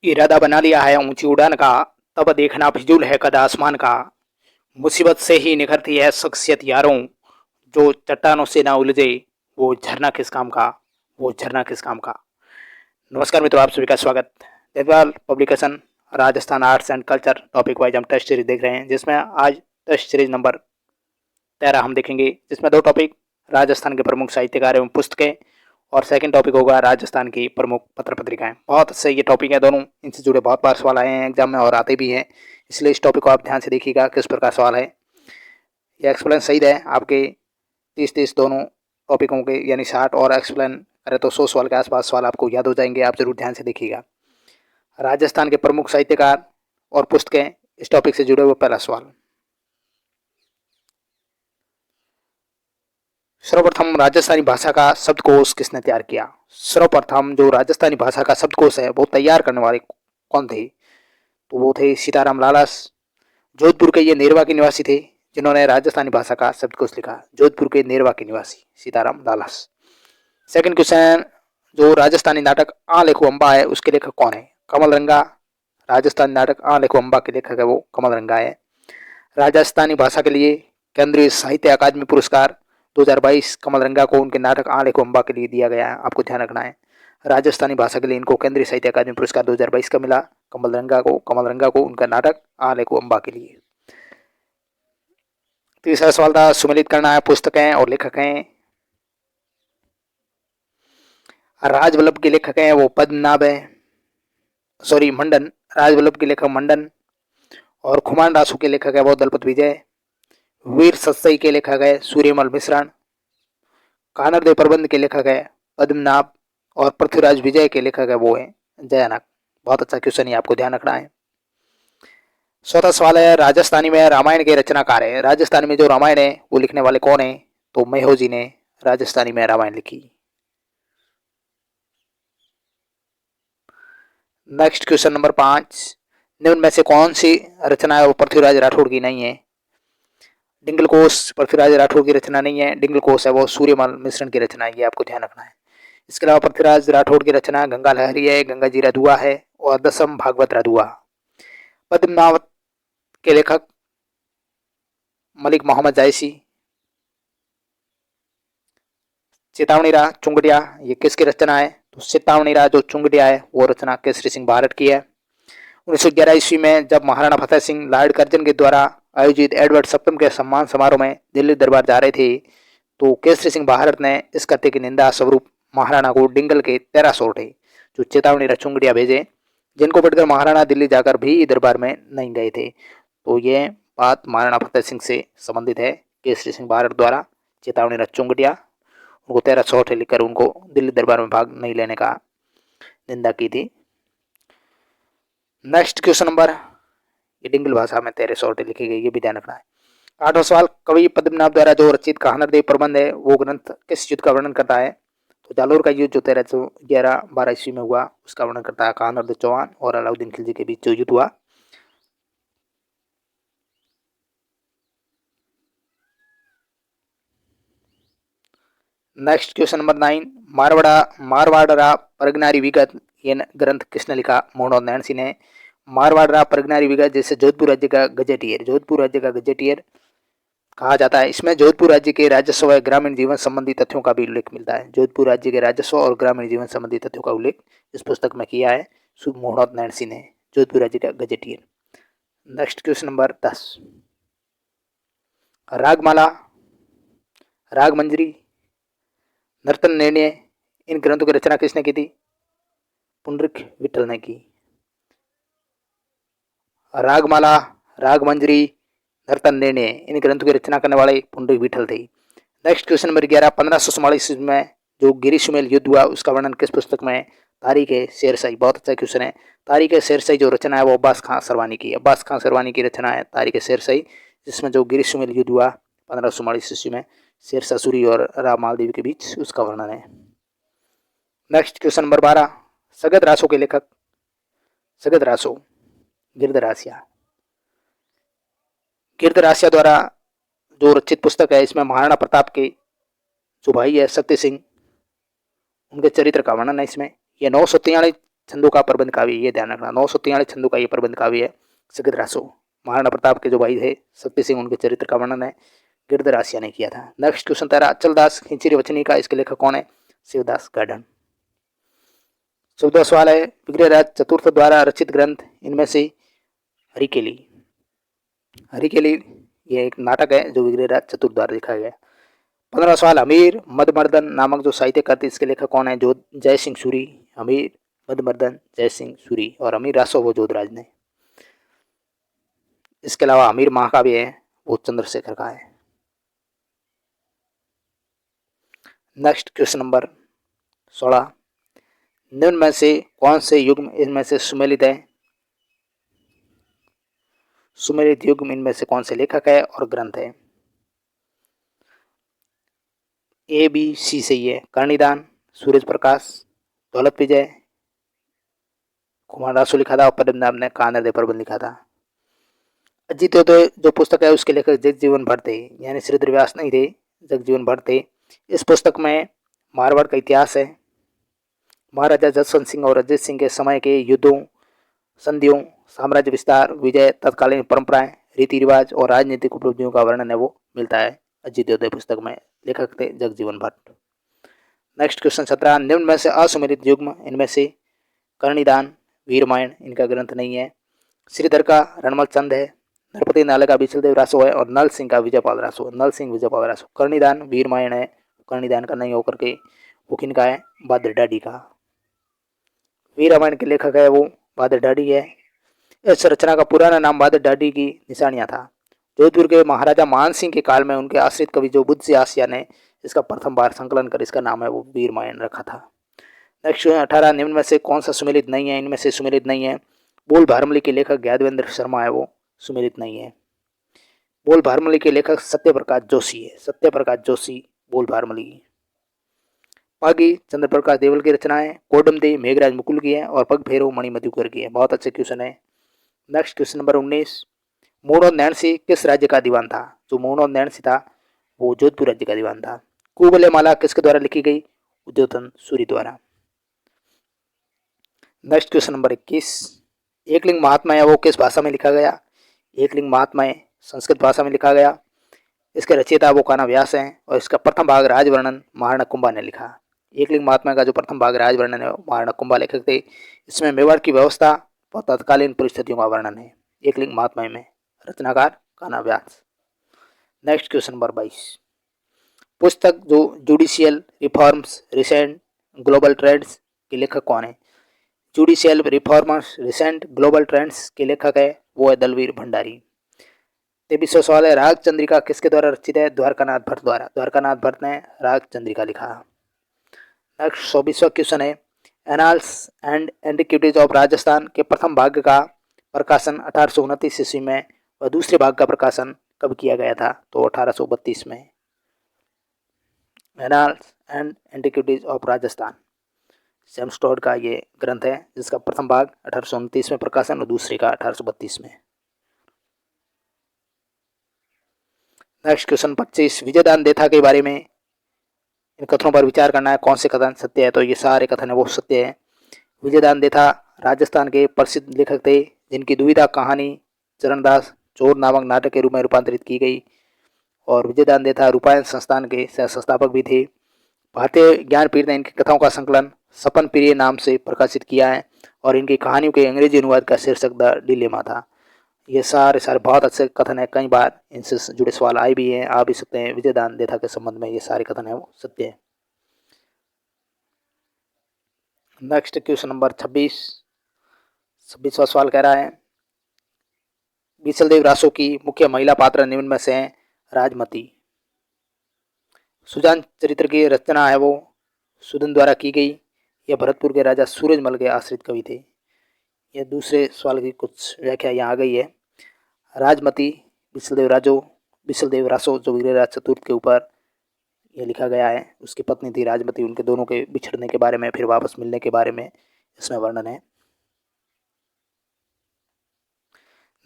इरादा बना लिया है ऊंची उड़ान का, तब देखना फिजूल है कद आसमान का। मुसीबत से ही निखरती है शख्सियत यारों, जो चट्टानों से ना उलझे वो झरना किस काम का, वो झरना किस काम का। नमस्कार मित्रों, आप सभी का स्वागत। देखभाल publication Rajasthan arts and culture topic wise हम टेस्ट सीरीज देख रहे हैं, जिसमें आज टेस्ट सीरीज नंबर 13 हम देखेंगे, जिसमें दो टॉपिक राजस्थान के प्रमुख साहित्यकार एवं पुस्तकें और सेकंड टॉपिक होगा राजस्थान की प्रमुख पत्र पत्रिकाएं। बहुत से ये टॉपिक है दोनों, इनसे जुड़े बहुत बार सवाल आए हैं एग्जाम में और आते भी हैं, इसलिए इस टॉपिक को आप ध्यान से देखिएगा किस प्रकार सवाल है। यह एक्सप्लेन सही है आपके 30-30 दोनों टॉपिकों के, यानी 60 और एक्सप्लेन करें तो 100 सवाल के आसपास सवाल आपको याद हो जाएंगे। आप जरूर ध्यान से देखिएगा। राजस्थान के प्रमुख साहित्यकार और पुस्तकें, इस टॉपिक से जुड़े हुए पहला सवाल। सर्वप्रथम राजस्थानी भाषा का शब्दकोश किसने तैयार किया? सर्वप्रथम जो राजस्थानी भाषा का शब्दकोश है वो तैयार करने वाले कौन थे? तो वो थे सीताराम लालस। जोधपुर के ये नेरवा के निवासी थे जिन्होंने राजस्थानी भाषा का शब्दकोश लिखा। जोधपुर के नेरवा के निवासी सीताराम लालस। सेकंड क्वेश्चन, जो राजस्थानी नाटक आ लेखो अम्बा है उसके लेखक कौन है? कमल रंगा। राजस्थानी नाटक आ लेखो अम्बा के लेखक है वो कमल रंगा है। राजस्थानी भाषा के लिए केंद्रीय साहित्य अकादमी पुरस्कार 2022 कमल रंगा को उनके नाटक आ लेखो अम्बा के लिए दिया गया है, आपको ध्यान रखना है। राजस्थानी भाषा के लिए इनको केंद्रीय साहित्य अकादमी पुरस्कार 2022 का मिला कमल रंगा को उनका नाटक आ लेखो अम्बा के लिए। तीसरा सवाल था सुमेलित करना है पुस्तकें और लेखक हैं। राजवल्लभ के लेखक हैं वो पद्मनाभ है, सॉरी मंडन। राजवल्लभ के लेखक मंडन। और खुमान रासू के लेखक है वो दलपत विजय। वीर सत्सई के लेखक है सूर्यमल मिश्रण। कानरदेव प्रबंध के लेखक है पद्मनाभ। और पृथ्वीराज विजय के लेखक है वो है जयानक। बहुत अच्छा क्वेश्चन है, आपको ध्यान रखना है। चौथा सवाल है राजस्थानी में रामायण के रचनाकार है। राजस्थानी में जो रामायण है वो लिखने वाले कौन है? तो मैहोजी ने राजस्थानी में रामायण लिखी। नेक्स्ट क्वेश्चन नंबर 5, निम्न में से कौन सी रचना है वो पृथ्वीराज राठौड़ की नहीं है? डिंगल कोश पृथ्वीराज राठौड़ की रचना नहीं है, डिंगल कोश है वो सूर्यमल मिश्रण की रचना है, ये आपको ध्यान रखना है। इसके अलावा पृथ्वीराज राठौड़ की रचना गंगा लहरी है, गंगा जी रधुआ है और दसम भागवत रधुआ। पद्मनावत के लेखक मलिक मोहम्मद जायसी। चेतावनी राह चुंगडिया, ये किसकी रचना है? तो चेतावनी राह जो चुंगडिया है वो रचना केसरी सिंह भारत की है। 1911 ईस्वी में जब महाराणा फतेह सिंह लॉर्ड कर्जन के द्वारा आयोजित एडवर्ड सप्तम के सम्मान समारोह में दिल्ली दरबार जा रहे थे, तो केसरी सिंह भारत ने इस कृत्य की निंदा स्वरूप महाराणा को डिंगल के 13 सोटे जो चेतावनी रचुंगड़िया भेजे, जिनको पढ़कर महाराणा दिल्ली जाकर भी दरबार में नहीं गए थे। तो ये बात महाराणा फतेह सिंह से संबंधित है। केसरी सिंह भारत द्वारा चेतावनी रचुंगड़िया उनको 13 सोटे लिखकर उनको दिल्ली दरबार में भाग नहीं लेने का निंदा की थी। नेक्स्ट क्वेश्चन नंबर, ये डिंगल भाषा में 13 सोटे लिखी गई, ये भी ध्यान रखना है। 8वां सवाल, कवि पद्मनाभ द्वारा जो रचित कानरदेव प्रबंध है वो ग्रंथ किस युद्ध का वर्णन करता है? तो जालोर का युद्ध जो 1311-12 ईस्वी में हुआ उसका वर्णन करता है। कानरदेव चौहान और अलाउद्दीन खिलजी के बीच जो युद्ध हुआ। नेक्स्ट क्वेश्चन नंबर 9, मारवाड़ा परगनारी विगत ये ग्रंथ किसने लिखा? मोहम्मद नैन सिंह ने। मारवाड़ा परगनारी विगत जैसे जोधपुर राज्य का गजेटियर, जोधपुर राज्य का गजेटियर कहा जाता है। इसमें जोधपुर राज्य के राजस्व व ग्रामीण जीवन संबंधी तथ्यों का भी उल्लेख मिलता है। जोधपुर राज्य के राजस्व और ग्रामीण जीवन संबंधी तथ्यों का उल्लेख इस पुस्तक में किया है मोहम्मद नैन सिंह ने, जोधपुर राज्य का gazetteer. Next question number 10, Ragamala, Ragamanjari, Nartan Nirnay, इन ग्रंथों की रचना किसने की थी? पुंडरीक विठल ने की। रागमाला, रागमंजरी, नर्तन निर्णय, इन ग्रंथों की रचना करने वाले पुंडरीक विठल थे। नेक्स्ट क्वेश्चन नंबर 11, 1544 में जो गिरी सुमेल युद्ध हुआ उसका वर्णन किस पुस्तक में? तारीख है शेरशाही। बहुत अच्छा क्वेश्चन है। तारीख है शेरशाही जो रचना है वो अब्बास खां सरवानी की, अब्बास खां सरवानी की रचना है तारीख है शेरशाही, जिसमें जो गिरी सुमेल युद्ध हुआ 1544 ईस्वी में शेरशाह सूरी और राम मालदेव के बीच उसका वर्णन है। Next question number 12, Sagat Raso के लेखक? सगत रासो गिरधरासिया। गिरधरासिया द्वारा जो रचित पुस्तक है इसमें महाराणा प्रताप के जो भाई है सत्य सिंह उनके चरित्र का वर्णन है इसमें। यह 943 छंदों का प्रबंध काव्य, ये ध्यान रखना। 943 छंदों का ये प्रबंध काव्य है। सिद्धरासो, महाराणा प्रताप के जो भाई थे शक्ति सिंह, उनके चरित्र का वर्णन है, गिरधरासिया ने किया था। नेक्स्ट क्वेश्चन तेरा, अचलदास खिंचीरी वचनी का इसके लेखक कौन है? शिवदास गार्डन। 14वां सवाल है, विग्रहराज चतुर्थ द्वारा रचित ग्रंथ इनमें से हरिकेली। हरिकेली ये एक नाटक है जो विग्रहराज चतुर्थ द्वारा लिखा गया। 15वां सवाल, अमीर मदमर्दन नामक जो साहित्य कृति इसके लेखक कौन है? जो जय सिंह सूरी। अमीर मदमर्दन जय सिंह सूरी और अमीर रासो वो जोधराज ने। इसके अलावा अमीर महाकाव्य है वो चंद्रशेखर का है। नेक्स्ट क्वेश्चन नंबर 16, निम्न में से कौन से युग्म इनमें से सुमेलित है? सुमेलित युग्म इनमें से कौन से लेखक है और ग्रंथ है? ए बी सी सही है। कर्णिदान सूरज प्रकाश, दौलत विजय कुमार रासो लिखा था और पद्मनाभ ने कानरदेव प्रबंध लिखा था। अजितोदय जो पुस्तक है उसके लेखक जगजीवन भट्ट थे, यानी श्रीधर व्यास नहीं थे, जगजीवन भट्ट थे। इस पुस्तक में मारवाड़ का इतिहास है, महाराजा जसवंत सिंह और अजित सिंह के समय के युद्धों, संधियों, साम्राज्य विस्तार, विजय, तत्कालीन परंपराएं, रीति रिवाज और राजनीतिक उपलब्धियों का वर्णन है वो मिलता है अजितोदय पुस्तक में। लेखक थे जगजीवन भट्ट। नेक्स्ट क्वेश्चन 17, निम्न में से असुमेलित युग्म इनमें से कर्णिदान वीरमायण इनका ग्रंथ नहीं है। श्रीधर का रणमल चंद है, नरपति नाले का विचलदेव रासो है और नल सिंह का विजयपाल रासो, नल सिंह विजयपाल रासो। कर्णिदान वीरमायण है, कर्णिदान का नहीं होकर के वो किनका है? बहादुर ढाडी का। वीररामायण के लेखक है वो बहादुर ढाडी है। इस रचना का पुराना नाम बहादुर ढाडी की निशानियां था। जोधपुर के महाराजा मान सिंह के काल में उनके आश्रित कवि जो बुद्ध आसिया ने इसका प्रथम बार संकलन कर इसका नाम है वो वीररामायण रखा था। नेक्स्ट 18, निम्न में से कौन सा सुमेलित नहीं है? इनमें से सुमेलित नहीं है। बोल भारमली के लेखक यादवेंद्र शर्मा है वो सुमेलित नहीं है। बोल भारमली के लेखक सत्यप्रकाश जोशी है, सत्यप्रकाश जोशी बोल भारमली। पागी चंद्र प्रकाश देवल की रचना है, कोडमदेव मेघराज मुकुल की है और पग फेरो मणि मधुकर की है। बहुत अच्छे क्वेश्चन है। Next question number 19, Mohammed Nancy किस राज्य का दीवान था? जो मोहम्मद नैन्सी था वो जोधपुर राज्य का दीवान था। कुबले माला किसके द्वारा लिखी गई? उद्योतन सूरी द्वारा। नेक्स्ट क्वेश्चन नंबर 21, एकलिंग महात्मा है वो किस भाषा में लिखा गया? एकलिंग महात्मा है संस्कृत भाषा में लिखा गया। इसके रचयिता वो कान्हा व्यास हैं और इसका प्रथम भाग राजवर्णन महाराणा कुंभा ने लिखा। एकलिंग महात्मा का जो प्रथम भाग राजवर्णन है महाराणा कुंभा लेखक थे। इसमें मेवाड़ की व्यवस्था और तत्कालीन परिस्थितियों का वर्णन है। एकलिंग महात्मा में रचनाकार कान्हा व्यास। नेक्स्ट क्वेश्चन नंबर 22, पुस्तक जो judicial reforms recent global trends के लेखक कौन है? Judicial reforms recent global trends के लेखक है वो है दलवीर भंडारी। 23वां सवाल है, राग चंद्रिका किसके द्वारा रचित है? द्वारकानाथ भट्ट द्वारा, द्वारकानाथ भट्ट ने राग चंद्रिका लिखा। नेक्स्ट 24वां क्वेश्चन है, annals and antiquities of Rajasthan के प्रथम भाग का प्रकाशन 1829 ईस्वी में और दूसरे भाग का प्रकाशन कब किया गया था? तो 1832 में। Annals and antiquities of Rajasthan James Tod का ये ग्रंथ है जिसका प्रथम भाग 1829 में प्रकाशन और दूसरे का 1832 में। नेक्स्ट क्वेश्चन 25, विजयदान देथा के बारे में इन कथनों पर विचार करना है। कौन से कथन सत्य है? तो ये सारे कथन है वो सत्य है। विजयदान देथा राजस्थान के प्रसिद्ध लेखक थे जिनकी दुविधा कहानी चरणदास चोर नामक नाटक के रूप में रूपांतरित की गई और विजयदान देथा रूपायन संस्थान के सह संस्थापक भी थे। भारतीय ज्ञानपीठ ने इनकी कथाओं का संकलन सपन प्रिय नाम से प्रकाशित किया है और इनकी कहानियों के अंग्रेजी अनुवाद का शीर्षक द डिलेमा था। ये सारे बहुत अच्छे कथन है, कई बार इनसे जुड़े सवाल आए भी हैं, आ भी सकते हैं। विजयदान देथा के संबंध में ये सारे कथन है वो सत्य है। नेक्स्ट क्वेश्चन नंबर 26वां सवाल कह रहा है, विचलदेव रासो की मुख्य महिला पात्र निम्न में से हैं। राजमती। सुजान चरित्र की रचना है वो सुदन द्वारा की गई। यह भरतपुर के राजा सूरजमल के आश्रित कवि थे। यह दूसरे सवाल की कुछ व्याख्या यहाँ आ गई है। राजमती विचलदेव रासो जो विग्रहराज चतुर्थ के ऊपर यह लिखा गया है, उसकी पत्नी थी राजमती। उनके दोनों के बिछड़ने के बारे में फिर वापस मिलने के बारे में इसमें वर्णन है।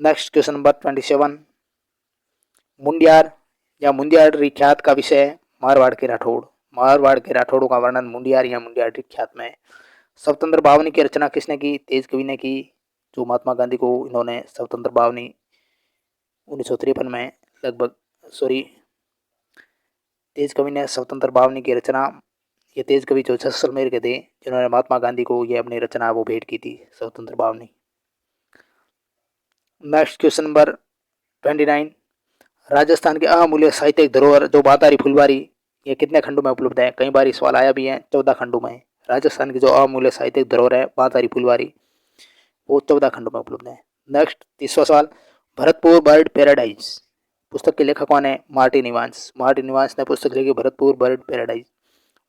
नेक्स्ट क्वेश्चन नंबर 27, मुंडियार या मुंडियारी ख्यात का विषय मारवाड़ के राठौड़। मारवाड़ के राठौड़ों का वर्णन मुंडियार या मुंडियारी ख्यात में। स्वतंत्र बावनी की रचना किसने की? तेज कवि ने की। जो महात्मा गांधी को इन्होंने स्वतंत्र बावनी 1953 में लगभग सॉरी तेज कवि ने स्वतंत्र बावनी की रचना, ये तेज कवि जो जैसलमेर के थे जिन्होंने महात्मा गांधी को ये अपनी रचना वो भेंट की थी स्वतंत्र Bavani. Next question number 29, Rajasthan के अमूल्य साहित्यिक धरोहर जो बातारी फुलवारी, ये कितने खंडों में उपलब्ध है? कई बार ये सवाल आया भी है, 14 खंडों में। राजस्थान की जो अमूल्य साहित्यिक धरोहर है बातारी फुलवारी, वो 14 खंडों में उपलब्ध है। नेक्स्ट 30वां सवाल, भरतपुर बर्ड पैराडाइज पुस्तक के लेखक कौन है? Martin Evans. मार्टिन इवांस ने पुस्तक लिखी भरतपुर बर्ड पैराडाइज।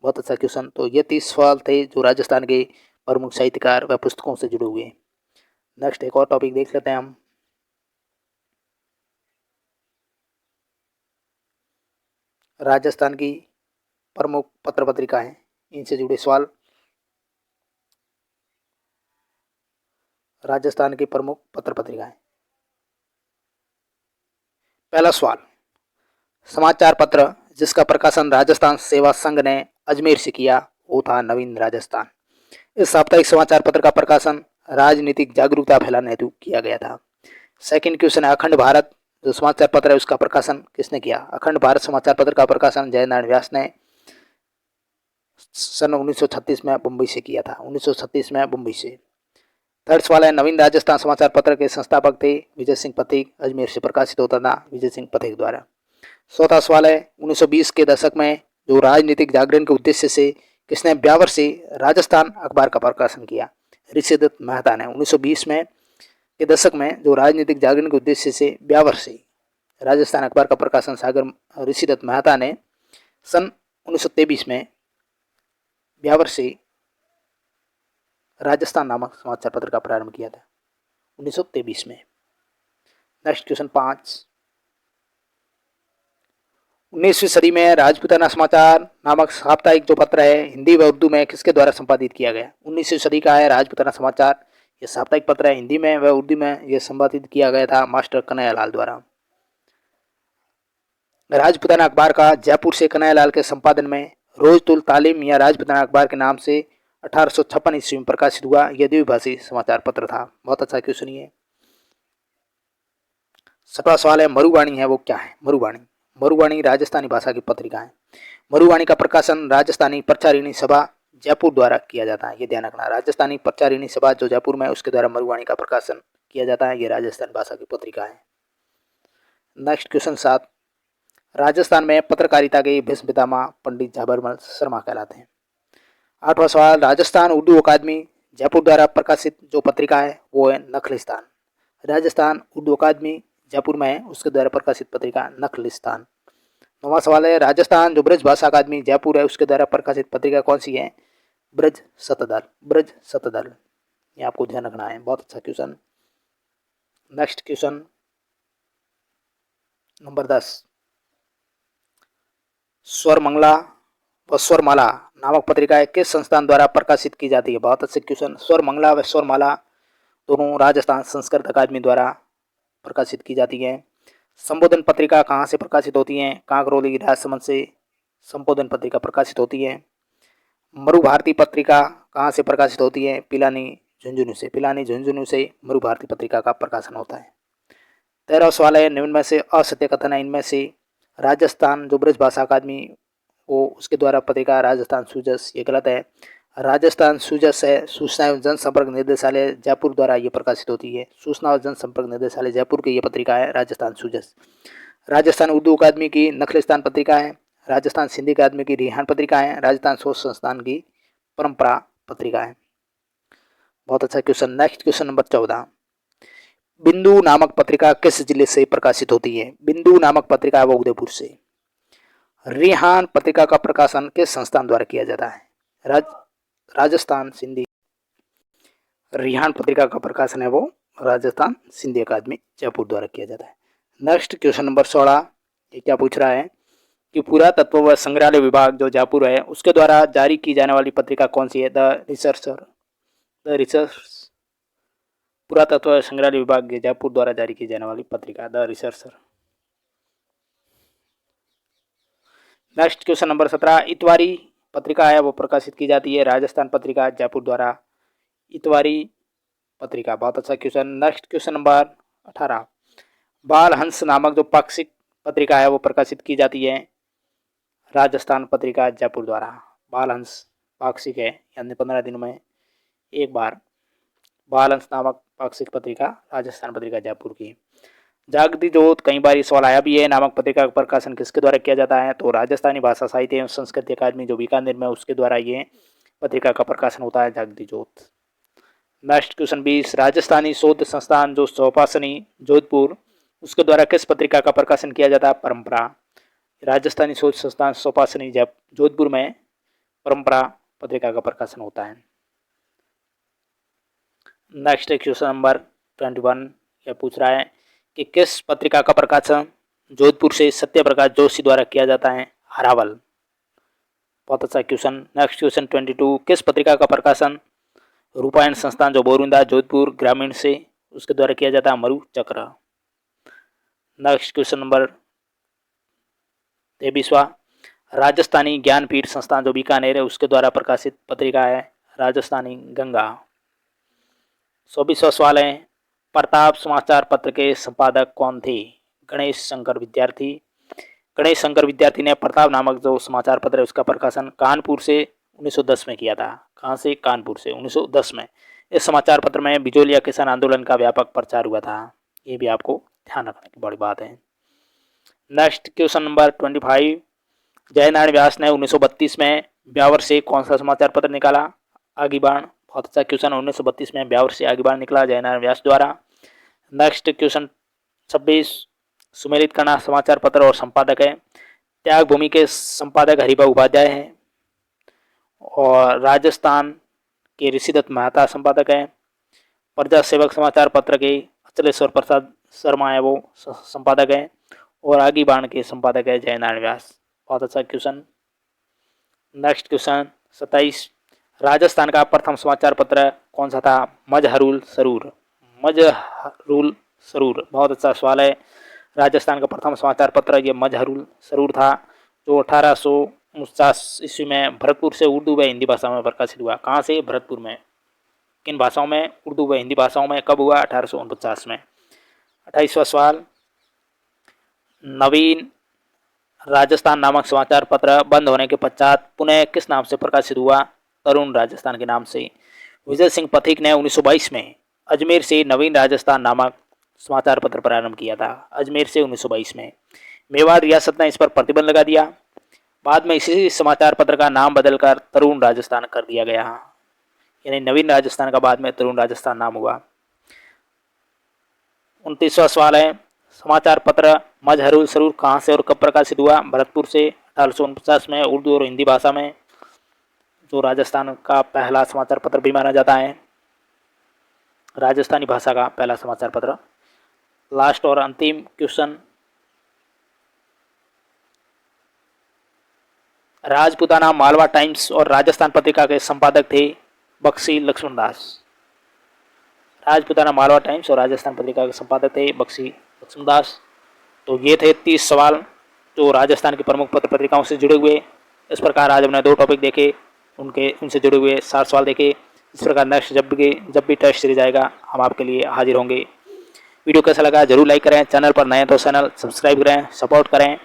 बहुत अच्छा क्वेश्चन। तो ये 30 सवाल थे जो राजस्थान के प्रमुख साहित्यकार व पुस्तकों से जुड़े हुए हैं। नेक्स्ट एक और टॉपिक देख लेते हैं हम। राजस्थान की प्रमुख पत्र पत्रिका है, इनसे जुड़े सवाल। राजस्थान की प्रमुख पत्र पत्रिकाएं। पहला सवाल, समाचार पत्र जिसका प्रकाशन राजस्थान सेवा संघ ने अजमेर से किया वो था नवीन राजस्थान। इस साप्ताहिक समाचार पत्र का प्रकाशन राजनीतिक जागरूकता फैलाने हेतु किया गया था। सेकंड क्वेश्चन है, अखंड भारत जो समाचार पत्र है उसका प्रकाशन किसने किया? अखंड भारत समाचार पत्र का प्रकाशन जयनारायण व्यास ने सन 1936 में मुंबई से किया था। 1936 में मुंबई से। थर्ड सवाल है, नवीन राजस्थान समाचार पत्र के संस्थापक थे विजय सिंह पथिक, अजमेर से प्रकाशित होता था विजय सिंह पथिक द्वारा। चौथा सवाल है, 1920 के दशक में जो राजनीतिक जागरण के उद्देश्य से किसने ब्यावर से राजस्थान अखबार का प्रकाशन किया? ऋषिदत्त मेहता ने। 1920 में के दशक में जो राजनीतिक जागरण के उद्देश्य से ब्यावर से राजस्थान अखबार का प्रकाशन सागर ऋषिदत्त मेहता ने सन 1923 में ब्यावर से राजस्थान नामक समाचार पत्र का प्रारंभ किया था 1923 में। नेक्स्ट क्वेश्चन 5, 19वीं सदी में राजपूताना समाचार नामक साप्ताहिक जो पत्र है हिंदी व उर्दू में किसके द्वारा संपादित किया गया? 19वीं सदी का है राजपूताना समाचार, ये साप्ताहिक पत्र है, हिंदी में व उर्दू में यह संपादित किया गया था मास्टर कन्हैयालाल द्वारा। राजपूताना अखबार का जयपुर से कन्हैयालाल के संपादन में रोजतुल तालीम या राजपूताना अखबार के नाम से 1856 ईस्वी में प्रकाशित हुआ। यह द्विभाषी समाचार पत्र था। बहुत अच्छा क्वेश्चन ये। 7वां सवाल है, मरुवाणी है वो क्या है? मरुवाणी, मरुवाणी राजस्थानी भाषा की पत्रिका है। मरुवाणी का प्रकाशन राजस्थानी प्रचारिणी सभा जयपुर द्वारा किया जाता है, ये ध्यान रखना। राजस्थानी प्रचारिणी सभा जो जयपुर में उसके द्वारा मरुवाणी का प्रकाशन किया जाता है, ये राजस्थानी भाषा की पत्रिका है। नेक्स्ट क्वेश्चन 7, राजस्थान में पत्रकारिता के भीष्म पितामह पंडित झाबरमल शर्मा कहलाते हैं। 8वां सवाल, राजस्थान उर्दू अकादमी जयपुर द्वारा प्रकाशित जो पत्रिका है वो है नखलिस्तान। राजस्थान उर्दू अकादमी जयपुर में है, उसके द्वारा प्रकाशित पत्रिका नखलिस्तान। 9वां सवाल है, राजस्थान जो ब्रज भाषा अकादमी जयपुर है उसके द्वारा प्रकाशित पत्रिका कौन सी है? ब्रज शतदल। ब्रज शतदल, ये आपको ध्यान रखना है। बहुत अच्छा क्वेश्चन। नेक्स्ट क्वेश्चन नंबर 10, स्वरमंगला व स्वरमाला नामक पत्रिकाएं किस संस्थान द्वारा प्रकाशित की जाती है? बहुत अच्छे क्वेश्चन। स्वरमंगला व स्वरमाला दोनों राजस्थान संस्कृत अकादमी द्वारा प्रकाशित की जाती है। संबोधन पत्रिका कहाँ से प्रकाशित होती है? कांकरोली राजसमंद से संबोधन पत्रिका प्रकाशित होती है। मरुभारती पत्रिका कहाँ से प्रकाशित होती है? पिलानी झुंझुनू से। पिलानी झुंझुनू से मरुभारती पत्रिका का प्रकाशन होता है। 13वां सवाल है, निम्न में से असत्य कथन है इनमें से? राजस्थान जो ब्रज भाषा अकादमी वो उसके द्वारा पत्रिका राजस्थान सूजस, ये गलत है। राजस्थान सूजस है सूचना एवं जनसंपर्क निर्देशालय जयपुर द्वारा ये प्रकाशित होती है। सूचना और जनसंपर्क निर्देशालय जयपुर की ये पत्रिका है राजस्थान सूजस। राजस्थान उर्दू अकादमी की नखलिस्तान पत्रिका है। राजस्थान सिंधी अकादमी की रिहान पत्रिका है। राजस्थान शोध संस्थान की परंपरा पत्रिका है। बहुत अच्छा क्वेश्चन। नेक्स्ट क्वेश्चन नंबर 14, बिंदु नामक पत्रिका किस जिले से प्रकाशित होती है? बिंदु नामक पत्रिका वो उदयपुर से। रिहान पत्रिका का प्रकाशन किस संस्थान द्वारा किया जाता है? राजस्थान सिंधी। रिहान पत्रिका का प्रकाशन है वो राजस्थान सिंधी अकादमी जयपुर द्वारा किया जाता है। नेक्स्ट क्वेश्चन नंबर 16, ये क्या पूछ रहा है कि पुरातत्व व संग्रहालय विभाग जो जयपुर है उसके द्वारा जारी की जाने वाली पत्रिका कौन सी है? The researcher. द रिसर्च, पुरातत्व व संग्रहालय विभाग जयपुर द्वारा जारी की जाने वाली पत्रिका the researcher. Next question number 17, Itwari पत्रिका है वो प्रकाशित की जाती है राजस्थान पत्रिका जयपुर द्वारा। इतवारी पत्रिका, बहुत अच्छा क्वेश्चन। नेक्स्ट क्वेश्चन नंबर 18, बाल हंस नामक जो पाक्षिक पत्रिका है वो प्रकाशित की जाती है राजस्थान पत्रिका जयपुर द्वारा। बाल हंस पाक्षिक है, यानी 15 दिनों में एक बार बाल हंस नामक पाक्षिक पत्रिका राजस्थान पत्रिका जयपुर की। जागती जोत, कई बार ये सवाल आया भी है, नामक पत्रिका का प्रकाशन किसके द्वारा किया जाता है? तो राजस्थानी भाषा साहित्य एवं संस्कृति अकादमी जो बीकानेर में उसके द्वारा ये पत्रिका का प्रकाशन होता है, जागती जोत। नेक्स्ट क्वेश्चन 20, राजस्थानी शोध संस्थान जो सोपासनी जोधपुर उसके द्वारा किस पत्रिका का प्रकाशन किया जाता है? परंपरा। राजस्थानी शोध संस्थान सोपासनी जोधपुर में परंपरा पत्रिका का प्रकाशन होता है। नेक्स्ट क्वेश्चन नंबर 21, यह पूछ रहा है कि किस पत्रिका का प्रकाशन जोधपुर से सत्य प्रकाश जोशी द्वारा किया जाता है? हरावल। बहुत अच्छा क्वेश्चन। नेक्स्ट क्वेश्चन 22, किस पत्रिका का प्रकाशन रूपायण संस्थान जो बोरुंदा जोधपुर ग्रामीण से उसके द्वारा किया जाता है? Maru Chakra. Next question number 23वां, राजस्थानी ज्ञानपीठ संस्थान जो बीकानेर है उसके द्वारा प्रकाशित पत्रिका है राजस्थानी गंगा। 24वां सवाल है, प्रताप समाचार पत्र के संपादक कौन थे? गणेश शंकर विद्यार्थी। गणेश शंकर विद्यार्थी ने प्रताप नामक जो समाचार पत्र है उसका प्रकाशन कानपुर से 1910 में किया था। कहाँ से? कानपुर से 1910 में। इस समाचार पत्र में बिजोलिया किसान आंदोलन का व्यापक प्रचार हुआ था। ये भी आपको ध्यान रखने की बड़ी बात है। नेक्स्ट क्वेश्चन नंबर 25, जयनारायण व्यास ने 1932 में ब्यावर से कौन सा समाचार पत्र निकाला? आगीबाण। बहुत अच्छा क्वेश्चन। 1932 में ब्यावर से आगीबाण निकला जयनारायण व्यास द्वारा। नेक्स्ट क्वेश्चन 26, सुमेलित करना समाचार पत्र और संपादक है। त्याग भूमि के संपादक हरिभाऊ उपाध्याय हैं और राजस्थान के ऋषिदत्त मेहता संपादक है। प्रजा सेवक समाचार पत्र के अचलेश्वर प्रसाद शर्मा है वो संपादक है और आगी बाण के संपादक है जयनारायण व्यास। बहुत अच्छा क्वेश्चन। नेक्स्ट क्वेश्चन 27, राजस्थान का प्रथम समाचार पत्र कौन सा था? मजहरूल सरूर। मजहरूल सरूर, बहुत अच्छा सवाल है। राजस्थान का प्रथम समाचार पत्र ये मजहरूल सरूर था जो 1849 ईस्वी में भरतपुर से उर्दू व हिंदी भाषा में प्रकाशित हुआ। कहाँ से? भरतपुर में। किन भाषाओं में? उर्दू व हिंदी भाषाओं में। कब हुआ? 1849 में। 28वां सवाल, नवीन राजस्थान नामक समाचार पत्र बंद होने के पश्चात पुनः किस नाम से प्रकाशित हुआ? तरुण राजस्थान के नाम से। विजय सिंह पथिक ने 1922 में अजमेर से नवीन राजस्थान नामक समाचार पत्र प्रारंभ किया था। अजमेर से 1922 में। मेवाड़ रियासत ने इस पर प्रतिबंध लगा दिया। बाद में इसी समाचार पत्र का नाम बदलकर तरुण राजस्थान कर दिया गया, यानी नवीन राजस्थान का बाद में तरुण राजस्थान नाम हुआ। 29वां सवाल है, समाचार पत्र मजहरूल सरूर कहाँ से और कब प्रकाशित हुआ? भरतपुर से 1849 में उर्दू और हिंदी भाषा में, जो राजस्थान का पहला समाचार पत्र भी माना जाता है, राजस्थानी भाषा का पहला समाचार पत्र। लास्ट और अंतिम क्वेश्चन, राजपूताना मालवा टाइम्स और राजस्थान पत्रिका के संपादक थे बख्शी लक्ष्मणदास। राजपूताना मालवा टाइम्स और राजस्थान पत्रिका के संपादक थे बख्शी लक्ष्मणदास। तो ये थे 30 सवाल जो राजस्थान की प्रमुख पत्र पत्रिकाओं से जुड़े हुए। इस प्रकार आज हमने 2 टॉपिक देखे, उनसे जुड़े हुए 60 सवाल देखे। इस प्रकार नेक्स्ट जब भी टेस्ट सीरीज आएगा हम आपके लिए हाजिर होंगे। वीडियो कैसा लगा जरूर लाइक करें, चैनल पर नए हैं तो चैनल सब्सक्राइब करें, सपोर्ट करें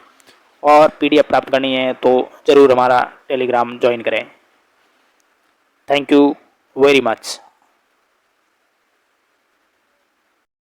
और PDF प्राप्त करनी है तो ज़रूर हमारा टेलीग्राम ज्वाइन करें। Thank you very much.